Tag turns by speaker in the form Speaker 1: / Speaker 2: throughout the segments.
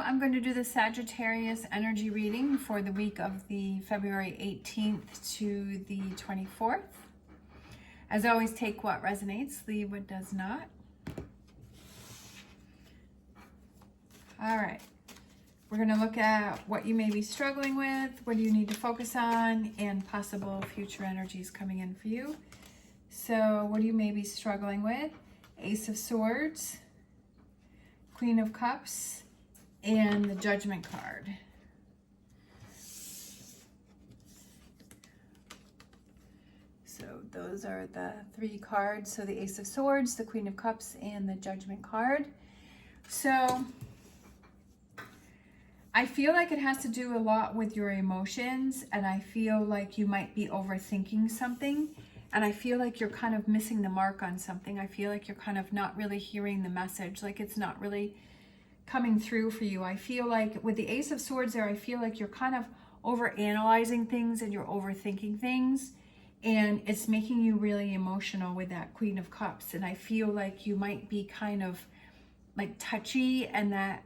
Speaker 1: I'm going to do the Sagittarius energy reading for the week of the February 18th to the 24th. As always, take what resonates, leave what does not. All right. We're going to look at what you may be struggling with, what do you need to focus on, and possible future energies coming in for you. So what you may be struggling with: Ace of Swords, Queen of Cups, and the Judgment card. So those are the three cards. So the Ace of Swords, the Queen of Cups, and the Judgment card. So I feel like it has to do a lot with your emotions, and I feel like you might be overthinking something, and I feel like you're kind of missing the mark on something. I feel like you're kind of not really hearing the message, like it's not really coming through for you. I feel like with the Ace of Swords there, I feel like you're kind of over analyzing things and you're overthinking things, and it's making you really emotional with that Queen of Cups. And I feel like you might be kind of like touchy, and that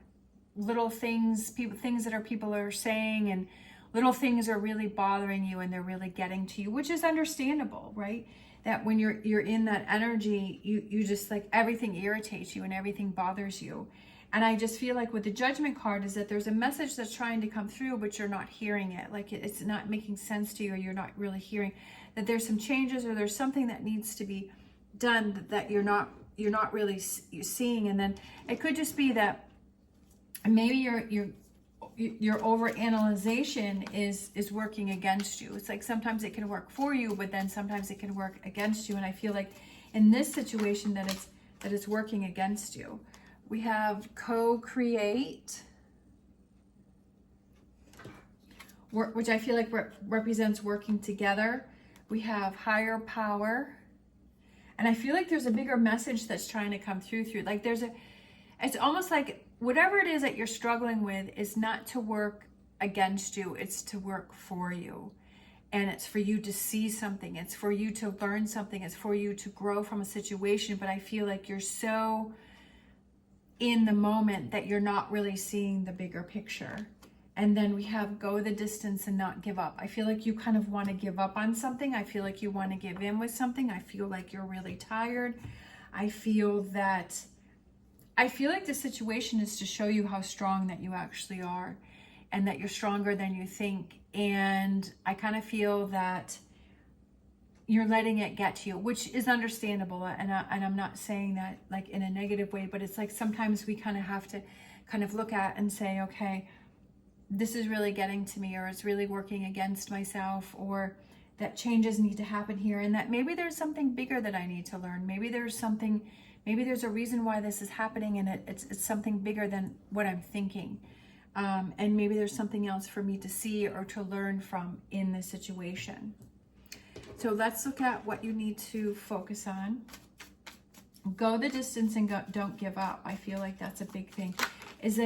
Speaker 1: little things, things that people are saying, and little things are really bothering you, and they're really getting to you, which is understandable, right? That when you're in that energy, you just like everything irritates you and everything bothers you. And I just feel like with the Judgment card is that there's a message that's trying to come through, but you're not hearing it. Like it's not making sense to you, or you're not really hearing that there's some changes, or there's something that needs to be done that you're not really seeing. And then it could just be that maybe your overanalyzation is working against you. It's like sometimes it can work for you, but then sometimes it can work against you. And I feel like in this situation that it's working against you. We have co-create, which I feel like represents working together. We have higher power, and I feel like there's a bigger message that's trying to come through. Like it's almost like whatever it is that you're struggling with is not to work against you, it's to work for you. And it's for you to see something, it's for you to learn something, it's for you to grow from a situation. But I feel like you're so in the moment that you're not really seeing the bigger picture. And then we have go the distance and not give up. I feel like you kind of want to give up on something. I feel like you want to give in with something. I feel like you're really tired. I feel like the situation is to show you how strong that you actually are, and that you're stronger than you think. And I kind of feel that you're letting it get to you, which is understandable. And I'm not saying that like in a negative way, but it's like sometimes we kind of have to kind of look at and say, okay, this is really getting to me, or it's really working against myself, or that changes need to happen here, and that maybe there's something bigger that I need to learn. Maybe there's a reason why this is happening, and it's something bigger than what I'm thinking. And maybe there's something else for me to see or to learn from in this situation. So let's look at what you need to focus on. Go the distance and don't give up. I feel like that's a big thing. It's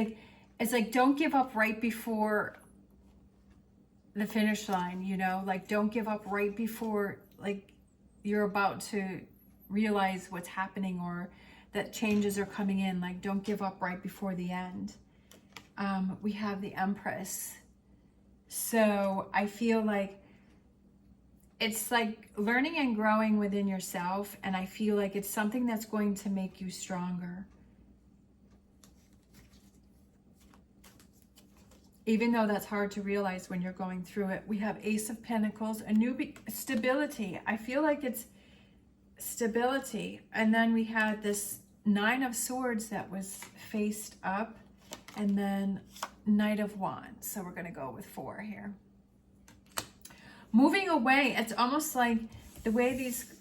Speaker 1: like don't give up right before the finish line, you know? Like don't give up right before like you're about to realize what's happening, or that changes are coming in. Like don't give up right before the end. We have the Empress. So I feel like it's like learning and growing within yourself, and I feel like it's something that's going to make you stronger. Even though that's hard to realize when you're going through it. We have Ace of Pentacles, a new stability. I feel like it's stability. And then we had this Nine of Swords that was faced up, and then Knight of Wands. So we're going to go with 4 here. Moving away, it's almost like the way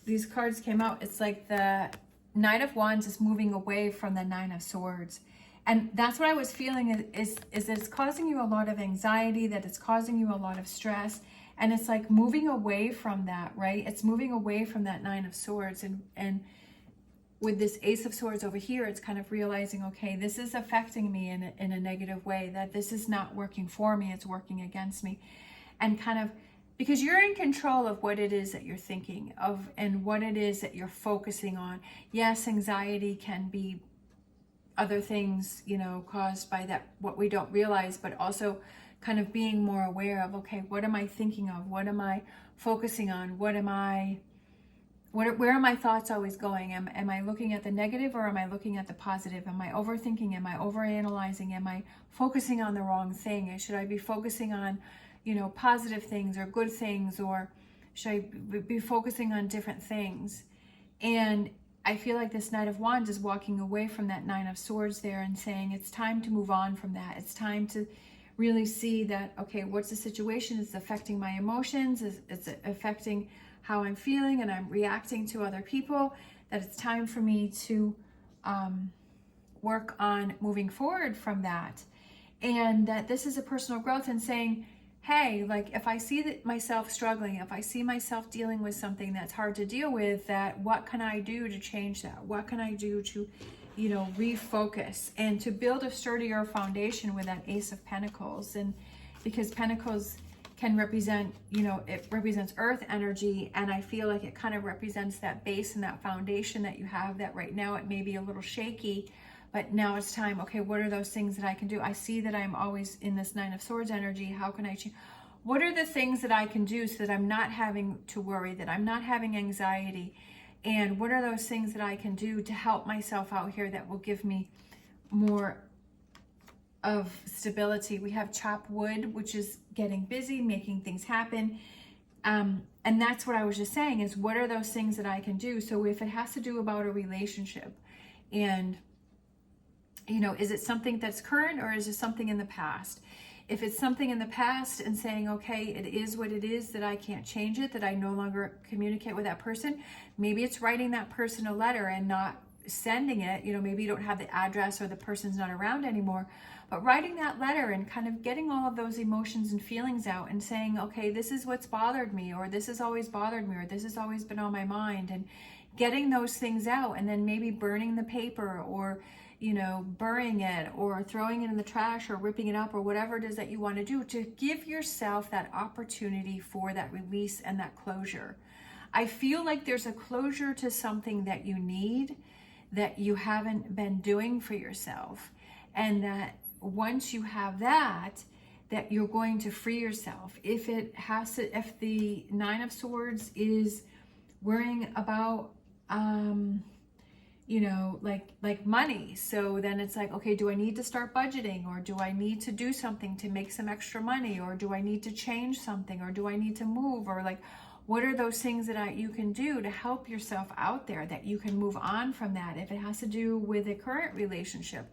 Speaker 1: these cards came out, it's like the Knight of Wands is moving away from the Nine of Swords. And that's what I was feeling is that it's causing you a lot of anxiety, that it's causing you a lot of stress. And it's like moving away from that, right? It's moving away from that Nine of Swords. And with this Ace of Swords over here, it's kind of realizing, okay, this is affecting me in a negative way, that this is not working for me, it's working against me. And kind of, because you're in control of what it is that you're thinking of and what it is that you're focusing on. Yes, anxiety can be other things, you know, caused by that, what we don't realize, but also kind of being more aware of, okay, what am I thinking of? What am I focusing on? Where are my thoughts always going? Am I looking at the negative, or am I looking at the positive? Am I overthinking? Am I overanalyzing? Am I focusing on the wrong thing? Should I be focusing on, you know, positive things or good things, or should I be focusing on different things? And I feel like this Knight of Wands is walking away from that Nine of Swords there and saying it's time to move on from that. It's time to really see that, okay, what's the situation? It's affecting my emotions. It's affecting how I'm feeling, and I'm reacting to other people, that it's time for me to work on moving forward from that. And that this is a personal growth, and saying, hey, like, if I see that myself struggling, if I see myself dealing with something that's hard to deal with, that what can I do to change that? What can I do to, you know, refocus and to build a sturdier foundation with that Ace of Pentacles? And because Pentacles can represent, you know, it represents earth energy, and I feel like it kind of represents that base and that foundation that you have, that right now it may be a little shaky, but now it's time, okay, what are those things that I can do? I see that I'm always in this Nine of Swords energy. How can I change? What are the things that I can do so that I'm not having to worry, that I'm not having anxiety? And what are those things that I can do to help myself out here that will give me more of stability? We have chop wood, which is getting busy, making things happen. And that's what I was just saying, is what are those things that I can do? So if it has to do about a relationship, and, you know, is it something that's current, or is it something in the past? If it's something in the past, and saying, okay, it is what it is, that I can't change it, that I no longer communicate with that person, maybe it's writing that person a letter and not sending it. You know, maybe you don't have the address, or the person's not around anymore, but writing that letter and kind of getting all of those emotions and feelings out, and saying, okay, this is what's bothered me, or this has always bothered me, or this has always been on my mind, and getting those things out. And then maybe burning the paper, or, you know, burying it, or throwing it in the trash, or ripping it up, or whatever it is that you want to do, to give yourself that opportunity for that release and that closure. I feel like there's a closure to something that you need, that you haven't been doing for yourself, and that once you have that, that you're going to free yourself. If the Nine of Swords is worrying about, you know, like money, so then it's like, okay, do I need to start budgeting, or do I need to do something to make some extra money, or do I need to change something, or do I need to move, or like, what are those things that you can do to help yourself out there, that you can move on from that? If it has to do with a current relationship,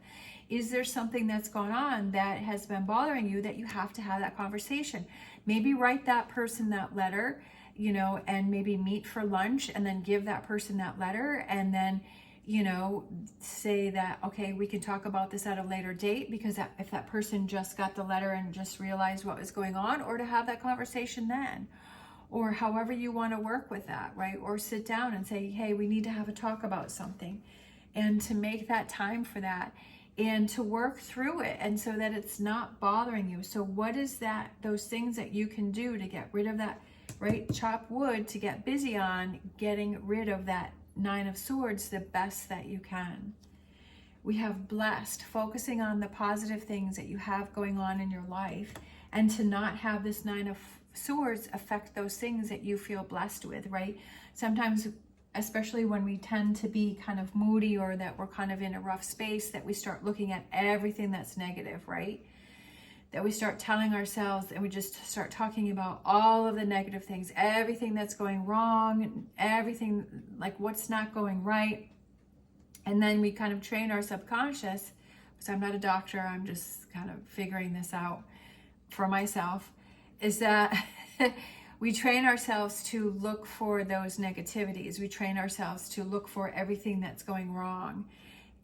Speaker 1: is there something that's gone on that has been bothering you, that you have to have that conversation? Maybe write that person that letter, you know, and maybe meet for lunch, and then give that person that letter, and then, you know, say that, okay, we can talk about this at a later date, because if that person just got the letter and just realized what was going on, or to have that conversation then, or however you want to work with that, right? Or sit down and say, hey, we need to have a talk about something, and to make that time for that, and to work through it, and so that it's not bothering you. So what is that, those things that you can do to get rid of that, right? Chop wood, to get busy on getting rid of that Nine of Swords the best that you can. We have blessed, focusing on the positive things that you have going on in your life, and to not have this Nine of Swords affect those things that you feel blessed with, right? Sometimes, especially when we tend to be kind of moody, or that we're kind of in a rough space, that we start looking at everything that's negative, right? That we start telling ourselves, and we just start talking about all of the negative things, everything that's going wrong, everything, like what's not going right. And then we kind of train our subconscious, because I'm not a doctor, I'm just kind of figuring this out for myself, is that we train ourselves to look for those negativities. We train ourselves to look for everything that's going wrong.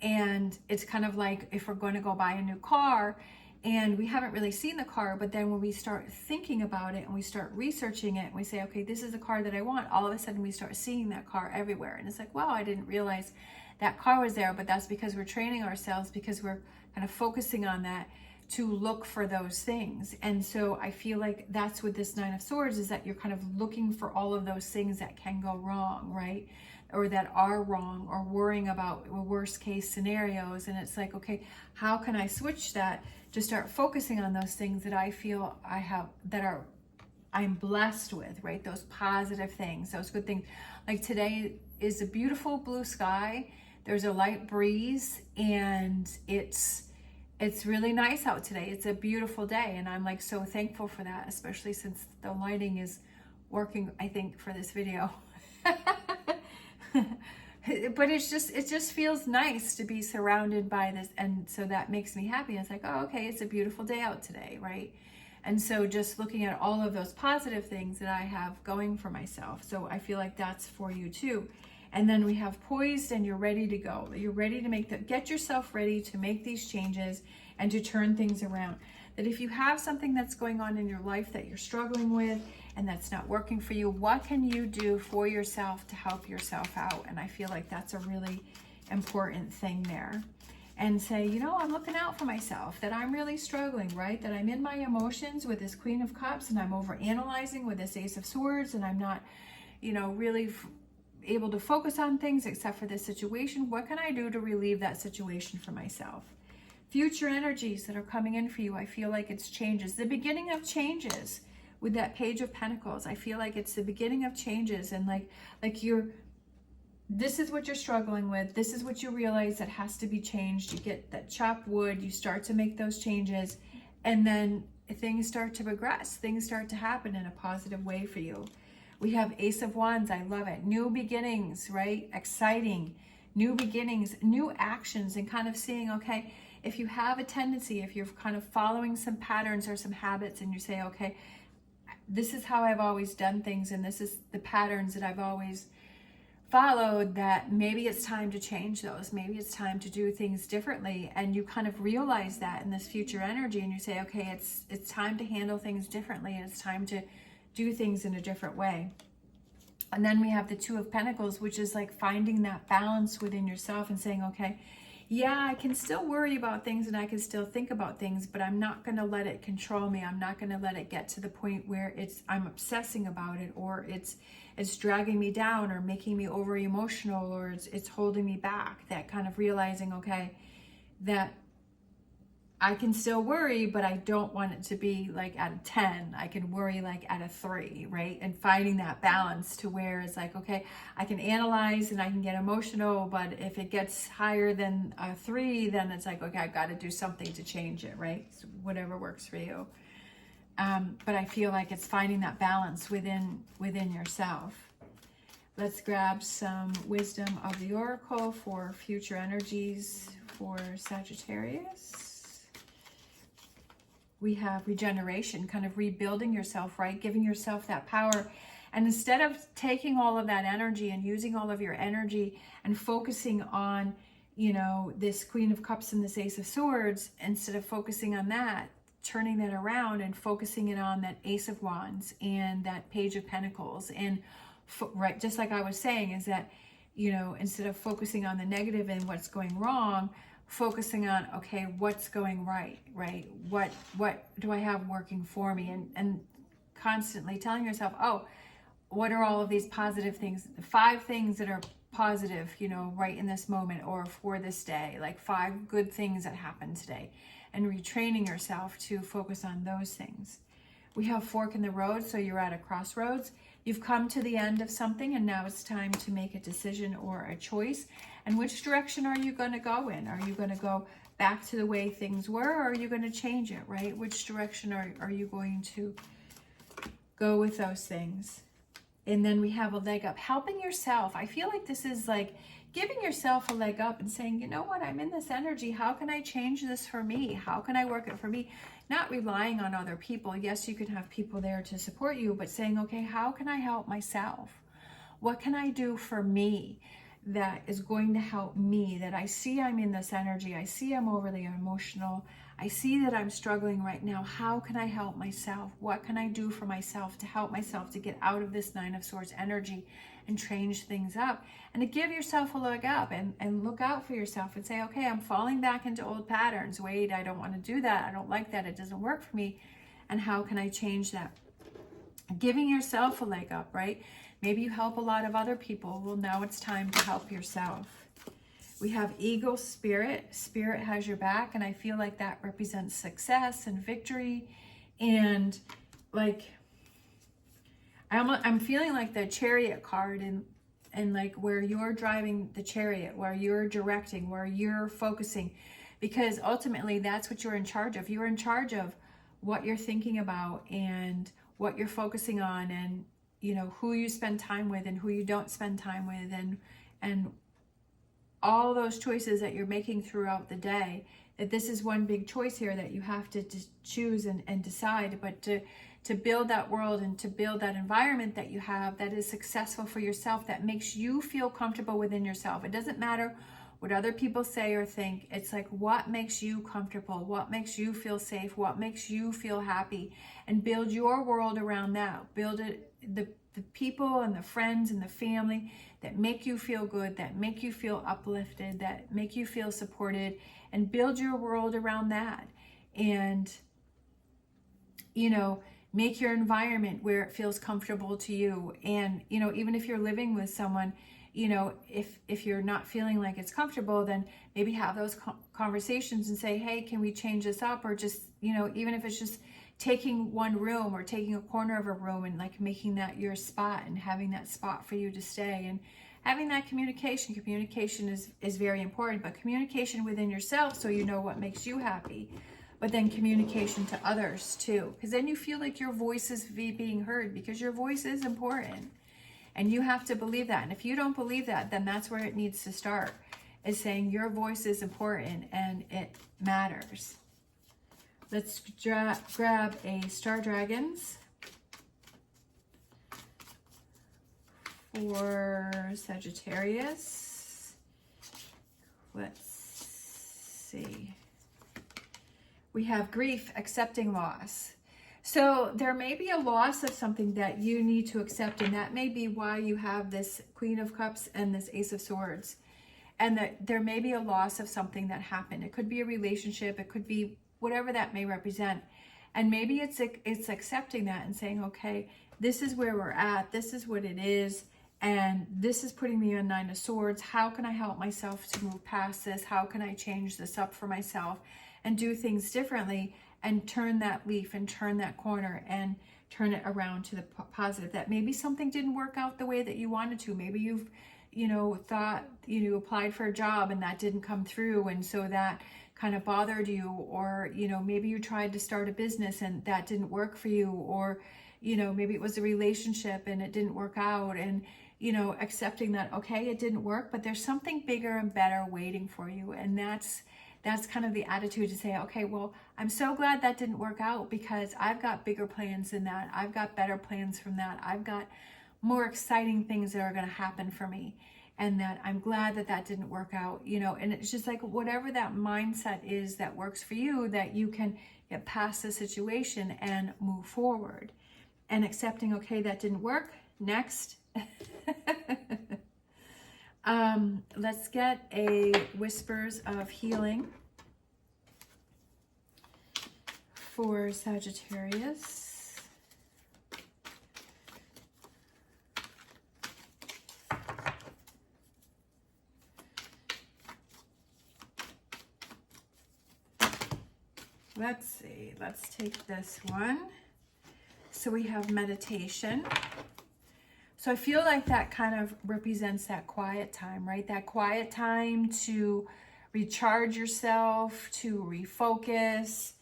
Speaker 1: And it's kind of like if we're going to go buy a new car, and we haven't really seen the car, but then when we start thinking about it, and we start researching it, and we say, okay, this is the car that I want, all of a sudden we start seeing that car everywhere. And it's like, wow, I didn't realize that car was there. But that's because we're training ourselves, because we're kind of focusing on that, to look for those things. And so I feel like that's with this Nine of Swords, is that you're kind of looking for all of those things that can go wrong, right? Or that are wrong, or worrying about worst case scenarios. And it's like, okay, how can I switch that to start focusing on those things that I feel I have, that I'm blessed with, right? Those positive things, those good things. Like today is a beautiful blue sky. There's a light breeze, and it's really nice out today. It's a beautiful day, and I'm like so thankful for that, especially since the lighting is working, I think, for this video. But it just feels nice to be surrounded by this, and so that makes me happy. It's like, oh, okay, it's a beautiful day out today, right? And so just looking at all of those positive things that I have going for myself. So I feel like that's for you too. And then we have poised, and you're ready to go. You're ready to get yourself ready to make these changes and to turn things around. That if you have something that's going on in your life that you're struggling with and that's not working for you, what can you do for yourself to help yourself out? And I feel like that's a really important thing there. And say, you know, I'm looking out for myself, that I'm really struggling, right? That I'm in my emotions with this Queen of Cups, and I'm over analyzing with this Ace of Swords, and I'm not, you know, really able to focus on things except for this situation. What can I do to relieve that situation for myself? Future energies that are coming in for you, I feel like it's changes, the beginning of changes. With that Page of Pentacles, I feel like it's the beginning of changes, and like this is what you're struggling with. This is what you realize that has to be changed. You get that chopped wood, you start to make those changes, and then things start to progress. Things start to happen in a positive way for you. We have Ace of Wands. I love it. New beginnings, right? Exciting. New beginnings, new actions, and kind of seeing, okay, if you have a tendency, if you're kind of following some patterns or some habits, and you say, okay, this is how I've always done things, and this is the patterns that I've always followed, that maybe it's time to change those. Maybe it's time to do things differently. And you kind of realize that in this future energy, and you say, okay, it's time to handle things differently, and it's time to do things in a different way. And then we have the Two of Pentacles, which is like finding that balance within yourself and saying, okay, yeah, I can still worry about things, and I can still think about things, but I'm not going to let it control me. I'm not going to let it get to the point where I'm obsessing about it, or it's dragging me down, or making me over emotional, or it's holding me back. That kind of realizing, okay, that I can still worry, but I don't want it to be like at a 10. I can worry like at a 3, right? And finding that balance to where it's like, okay, I can analyze and I can get emotional, but if it gets higher than a 3, then it's like, okay, I've got to do something to change it, right? So whatever works for you. But I feel like it's finding that balance within yourself. Let's grab some wisdom of the Oracle for future energies for Sagittarius. We have regeneration, kind of rebuilding yourself, right? Giving yourself that power. And instead of taking all of that energy and using all of your energy and focusing on, you know, this Queen of Cups and this Ace of Swords, instead of focusing on that, turning that around and focusing it on that Ace of Wands and that Page of Pentacles. And right, just like I was saying, is that, you know, instead of focusing on the negative and what's going wrong, focusing on, okay, what's going right? What do I have working for me? And constantly telling yourself, oh, what are all of these positive things? 5 things that are positive, you know, right in this moment or for this day, like 5 good things that happened today, and retraining yourself to focus on those things. We have fork in the road, so you're at a crossroads. You've come to the end of something, and now it's time to make a decision or a choice. And which direction are you going to go in? Are you going to go back to the way things were, or are you going to change it, right? Which direction are you going to go with those things? And then we have a leg up, helping yourself. I feel like this is like giving yourself a leg up and saying, you know what, I'm in this energy. How can I change this for me? How can I work it for me? Not relying on other people. Yes, you can have people there to support you, but saying, okay, how can I help myself? What can I do for me that is going to help me, that I see I'm in this energy, I see I'm overly emotional, I see that I'm struggling right now. How can I help myself? What can I do for myself to help myself to get out of this Nine of Swords energy and change things up, and to give yourself a leg up and look out for yourself and say, okay, I'm falling back into old patterns. Wait, I don't want to do that. I don't like that. It doesn't work for me. And how can I change that? Giving yourself a leg up, right? Maybe you help a lot of other people. Well, now it's time to help yourself. We have Eagle Spirit. Spirit has your back, and I feel like that represents success and victory. And like, I'm feeling like the Chariot card, and like where you're driving the chariot, where you're directing, where you're focusing, because ultimately that's what you're in charge of. You're in charge of what you're thinking about and what you're focusing on, and you know, who you spend time with and who you don't spend time with, and all those choices that you're making throughout the day. That this is one big choice here that you have to choose and decide, but to build that world and to build that environment that you have that is successful for yourself, that makes you feel comfortable within yourself. It doesn't matter what other people say or think. It's like, what makes you comfortable? What makes you feel safe? What makes you feel happy? And build your world around that. Build it, the people and the friends and the family that make you feel good, that make you feel uplifted, that make you feel supported, and build your world around that. And, you know, make your environment where it feels comfortable to you. And, you know, even if you're living with someone, you know, if you're not feeling like it's comfortable, then maybe have those conversations and say, hey, can we change this up? Or just, you know, even if it's just taking one room or taking a corner of a room and like making that your spot and having that spot for you to stay, and having that communication. Communication is very important, but communication within yourself so you know what makes you happy, but then communication to others too, because then you feel like your voice is being heard, because your voice is important. And you have to believe that. And if you don't believe that, then that's where it needs to start, is saying your voice is important and it matters. Let's grab a Star Dragons for Sagittarius. Let's see. We have grief, accepting loss. So there may be a loss of something that you need to accept, and that may be why you have this Queen of Cups and this Ace of Swords. And that there may be a loss of something that happened. It could be a relationship, it could be whatever that may represent. And maybe it's accepting that and saying, okay, this is where we're at, this is what it is, and this is putting me on Nine of Swords. How can I help myself to move past this? How can I change this up for myself and do things differently, and turn that leaf and turn that corner and turn it around to the positive? That maybe something didn't work out the way that you wanted to. Maybe you've, you know, thought, you applied for a job and that didn't come through, and so that kind of bothered you. Or, you know, maybe you tried to start a business and that didn't work for you. Or, you know, maybe it was a relationship and it didn't work out, and, you know, accepting that, okay, it didn't work, but there's something bigger and better waiting for you. And that's kind of the attitude, to say, okay, well, I'm so glad that didn't work out, because I've got bigger plans than that. I've got better plans from that. I've got more exciting things that are going to happen for me, and that I'm glad that that didn't work out, you know. And it's just like, whatever that mindset is that works for you, that you can get past the situation and move forward, and accepting, okay, that didn't work, next. Let's get a Whispers of Healing for Sagittarius. Let's see, let's take this one. So we have meditation. So I feel like that kind of represents that quiet time, right? That quiet time to recharge yourself, to refocus,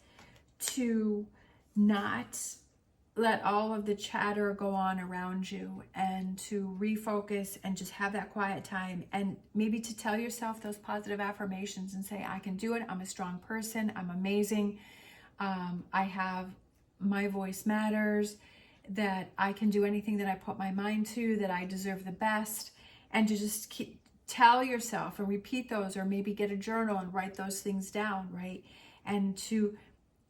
Speaker 1: to not let all of the chatter go on around you, and to refocus and just have that quiet time, and maybe to tell yourself those positive affirmations and say, I can do it. I'm a strong person. I'm amazing. I have, my voice matters, that I can do anything that I put my mind to, that I deserve the best, and to just keep tell yourself and repeat those, or maybe get a journal and write those things down, right? And to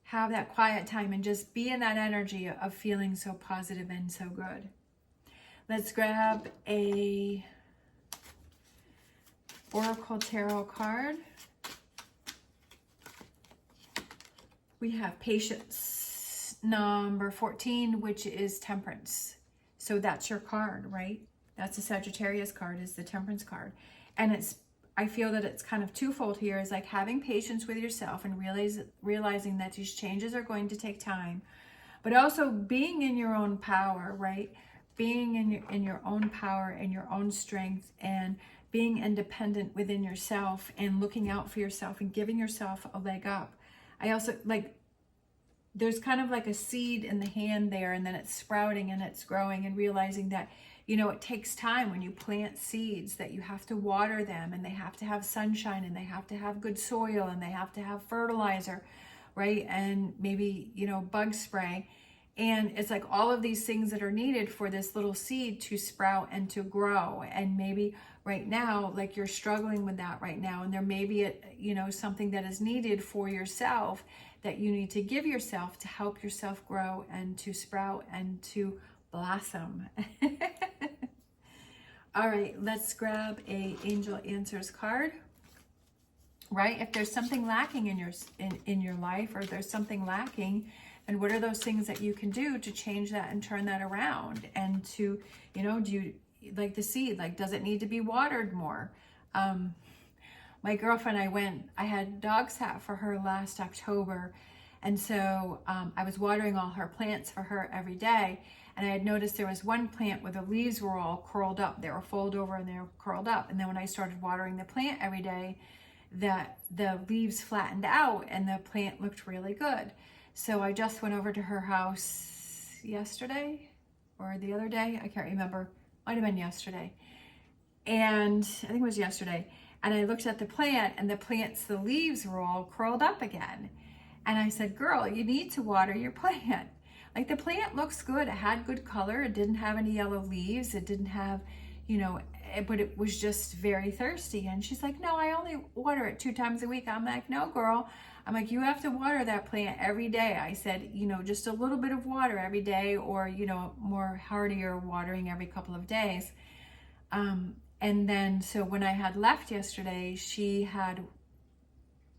Speaker 1: have that quiet time and just be in that energy of feeling so positive and so good. Let's grab a Oracle Tarot card. We have Patience, number 14, which is Temperance. So that's your card, right? That's a Sagittarius card, is the Temperance card. And I feel that it's kind of twofold here, is like having patience with yourself and realizing that these changes are going to take time, but also being in your own power, right? Being in your own power and your own strength, and being independent within yourself and looking out for yourself and giving yourself a leg up. I also like, there's kind of like a seed in the hand there, and then it's sprouting and it's growing, and realizing that, you know, it takes time when you plant seeds, that you have to water them, and they have to have sunshine, and they have to have good soil, and they have to have fertilizer, right? And maybe, you know, bug spray. And it's like all of these things that are needed for this little seed to sprout and to grow. And maybe right now, like you're struggling with that right now, and there may be you know, something that is needed for yourself that you need to give yourself to help yourself grow and to sprout and to blossom. All right, let's grab a Angel Answers card. Right? If there's something lacking in your life, or there's something lacking, and what are those things that you can do to change that and turn that around? And to, you know, do you, like the seed, like, does it need to be watered more? My girlfriend, I had dog sat for her last October. And so I was watering all her plants for her every day. And I had noticed there was one plant where the leaves were all curled up. They were folded over and they were curled up. And then when I started watering the plant every day, that the leaves flattened out and the plant looked really good. So I just went over to her house yesterday or the other day. I can't remember. Might have been yesterday. And I think it was yesterday. And I looked at the plant, and the leaves were all curled up again. And I said, girl, you need to water your plant. Like, the plant looks good. It had good color. It didn't have any yellow leaves. It didn't have, you know, but it was just very thirsty. And she's like, no, I only water it 2 times a week. I'm like, no, girl. I'm like, you have to water that plant every day. I said, you know, just a little bit of water every day, or, you know, more heartier watering every couple of days. And then, so when I had left yesterday, she had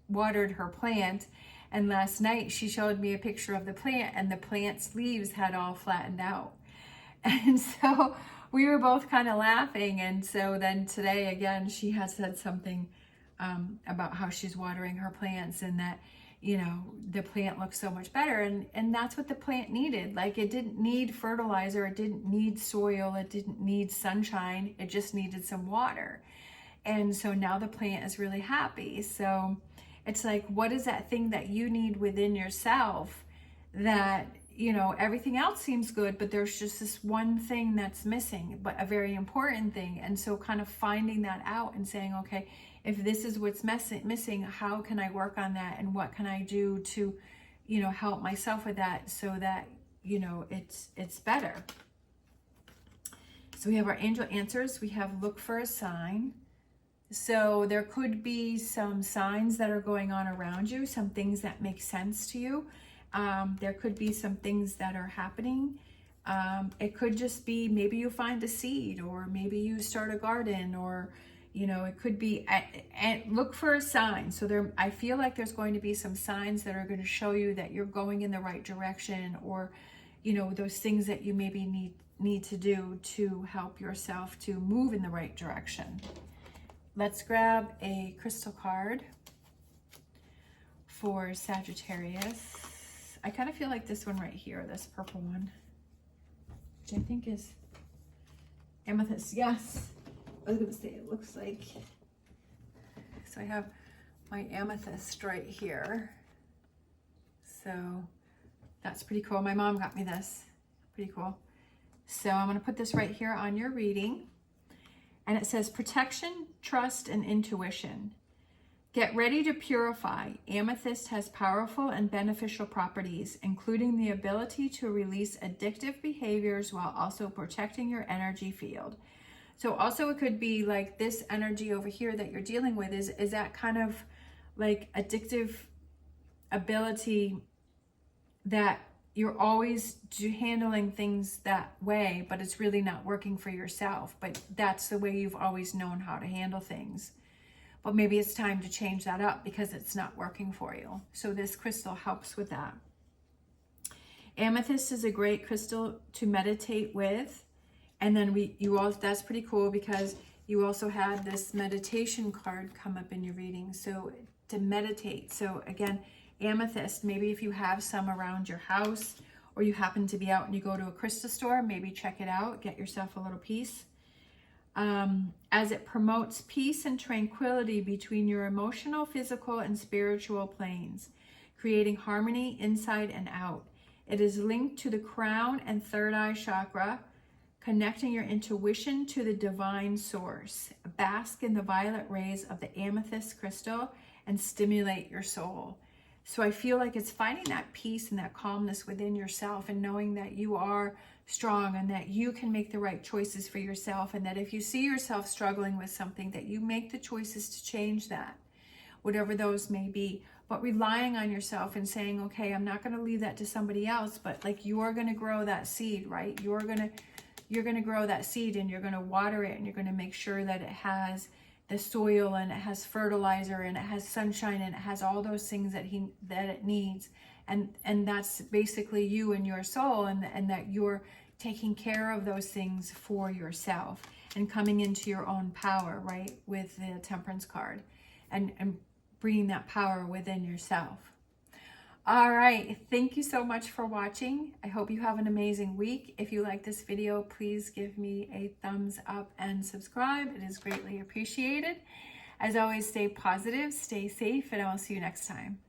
Speaker 1: watered her plant. And last night she showed me a picture of the plant, and the plant's leaves had all flattened out. And so we were both kind of laughing. And so then today again, she had said something about how she's watering her plants, and that, you know, the plant looks so much better. And that's what the plant needed. Like, it didn't need fertilizer. It didn't need soil. It didn't need sunshine. It just needed some water. And so now the plant is really happy. So it's like, what is that thing that you need within yourself that, you know, everything else seems good, but there's just this one thing that's missing, but a very important thing. And so kind of finding that out and saying, okay, if this is what's missing, how can I work on that? And what can I do to, you know, help myself with that, so that, you know, it's better. So we have our angel answers. We have look for a sign. So there could be some signs that are going on around you, some things that make sense to you. There could be some things that are happening. It could just be, maybe you find a seed, or maybe you start a garden, or, you know, it could be, and look for a sign. So there, I feel like there's going to be some signs that are going to show you that you're going in the right direction, or, you know, those things that you maybe need to do to help yourself to move in the right direction. Let's grab a crystal card for Sagittarius. I kind of feel like this one right here, this purple one, which I think is amethyst. Yes, I was going to say it looks like. So I have my amethyst right here. So that's pretty cool. My mom got me this. Pretty cool. So I'm going to put this right here on your reading. And it says protection, trust, and intuition. Get ready to purify. Amethyst has powerful and beneficial properties, including the ability to release addictive behaviors while also protecting your energy field. So also it could be like this energy over here that you're dealing with is that kind of like addictive ability that you're always handling things that way, but it's really not working for yourself. But that's the way you've always known how to handle things. But maybe it's time to change that up because it's not working for you. So this crystal helps with that. Amethyst is a great crystal to meditate with. And then that's pretty cool because you also had this meditation card come up in your reading. So to meditate. So again, amethyst, maybe if you have some around your house or you happen to be out and you go to a crystal store, maybe check it out, get yourself a little piece. As it promotes peace and tranquility between your emotional, physical, and spiritual planes, creating harmony inside and out. It is linked to the crown and third eye chakra, connecting your intuition to the divine source. Bask in the violet rays of the amethyst crystal and stimulate your soul. So I feel like it's finding that peace and that calmness within yourself and knowing that you are strong and that you can make the right choices for yourself, and that if you see yourself struggling with something, that you make the choices to change that, whatever those may be. But relying on yourself and saying, okay, I'm not going to leave that to somebody else, but like you're going to grow that seed, right? You're going to grow that seed and you're going to water it and you're going to make sure that it has the soil and it has fertilizer and it has sunshine and it has all those things that it needs. And that's basically you and your soul, and that you're taking care of those things for yourself and coming into your own power, right? With the Temperance card and bringing that power within yourself. All right, thank you so much for watching. I hope you have an amazing week. If you like this video, please give me a thumbs up and subscribe. It is greatly appreciated. As always, stay positive, stay safe, and I will see you next time.